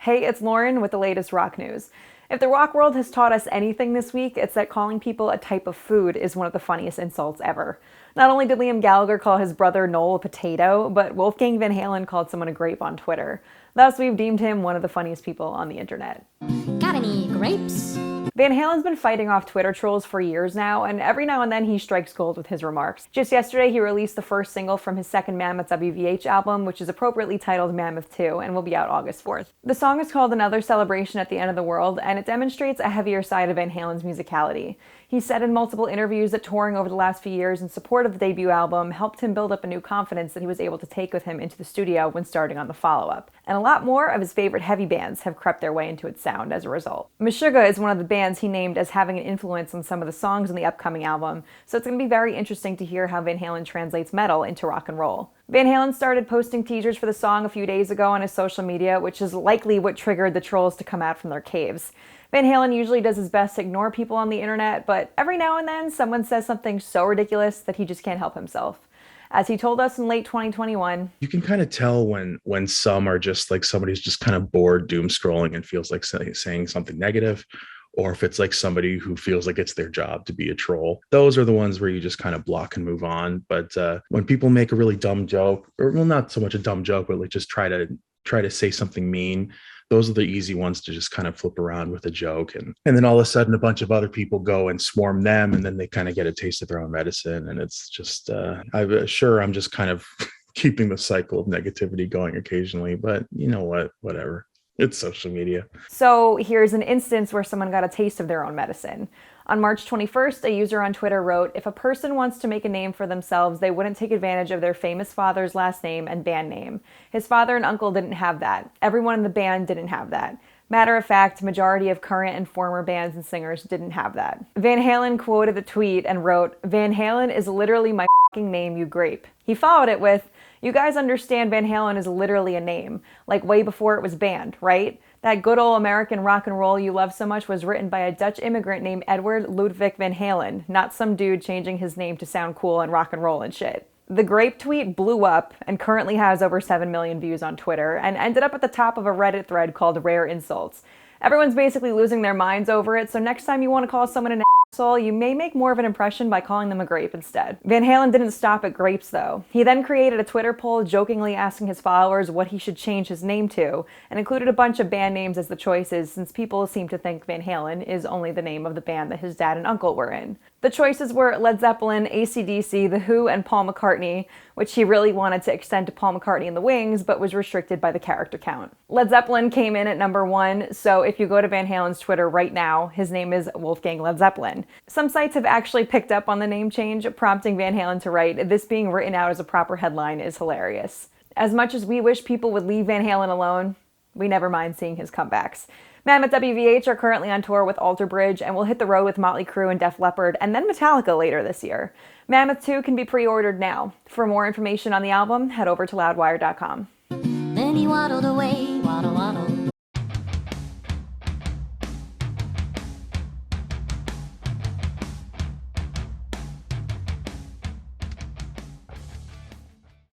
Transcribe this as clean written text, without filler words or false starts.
Hey, it's Lauren with the latest rock news. If the rock world has taught us anything this week, it's that calling people a type of food is one of the funniest insults ever. Not only did Liam Gallagher call his brother Noel a potato, but Wolfgang Van Halen called someone a grape on Twitter. Thus, we've deemed him one of the funniest people on the internet. Got any grapes? Van Halen's been fighting off Twitter trolls for years now, and every now and then he strikes gold with his remarks. Just yesterday, he released the first single from his second Mammoth WVH album, which is appropriately titled Mammoth 2, and will be out August 4th. The song is called Another Celebration at the End of the World, and it demonstrates a heavier side of Van Halen's musicality. He said in multiple interviews that touring over the last few years in support of the debut album helped him build up a new confidence that he was able to take with him into the studio when starting on the follow-up. And a lot more of his favorite heavy bands have crept their way into its sound as a result. Meshuggah is one of the bands he named as having an influence on some of the songs in the upcoming album, so it's going to be very interesting to hear how Van Halen translates metal into rock and roll. Van Halen started posting teasers for the song a few days ago on his social media, which is likely what triggered the trolls to come out from their caves. Van Halen usually does his best to ignore people on the internet, but every now and then someone says something so ridiculous that he just can't help himself. As he told us in late 2021, you can kind of tell when some are just like somebody's just kind of bored doom scrolling and feels like saying something negative, or if it's like somebody who feels like it's their job to be a troll. Those are the ones where you just kind of block and move on. But when people make a really dumb joke, or well, not so much a dumb joke, but like just try to say something mean, those are the easy ones to just kind of flip around with a joke. And then all of a sudden a bunch of other people go and swarm them, and then they kind of get a taste of their own medicine. And it's just, I'm just kind of keeping the cycle of negativity going occasionally, but you know what, whatever. It's social media. So here's an instance where someone got a taste of their own medicine. On March 21st, a user on Twitter wrote, "If a person wants to make a name for themselves, they wouldn't take advantage of their famous father's last name and band name. His father and uncle didn't have that. Everyone in the band didn't have that. Matter of fact, majority of current and former bands and singers didn't have that." Van Halen quoted the tweet and wrote, "Van Halen is literally my fucking name, you grape." He followed it with, "You guys understand Van Halen is literally a name, like way before it was banned, right? That good old American rock and roll you love so much was written by a Dutch immigrant named Edward Ludwig Van Halen, not some dude changing his name to sound cool and rock and roll and shit." The grape tweet blew up and currently has over 7 million views on Twitter and ended up at the top of a Reddit thread called Rare Insults. Everyone's basically losing their minds over it, so next time you want to call someone an asshole, you may make more of an impression by calling them a grape instead. Van Halen didn't stop at grapes though. He then created a Twitter poll jokingly asking his followers what he should change his name to, and included a bunch of band names as the choices since people seem to think Van Halen is only the name of the band that his dad and uncle were in. The choices were Led Zeppelin, AC/DC, The Who, and Paul McCartney, which he really wanted to extend to Paul McCartney and the Wings, but was restricted by the character count. Led Zeppelin came in at number 1, so if you go to Van Halen's Twitter right now, his name is Wolfgang Led Zeppelin. Some sites have actually picked up on the name change, prompting Van Halen to write, "This being written out as a proper headline is hilarious." As much as we wish people would leave Van Halen alone, we never mind seeing his comebacks. Mammoth WVH are currently on tour with Alter Bridge and will hit the road with Motley Crue and Def Leppard and then Metallica later this year. Mammoth 2 can be pre-ordered now. For more information on the album, head over to loudwire.com. Then he waddled away.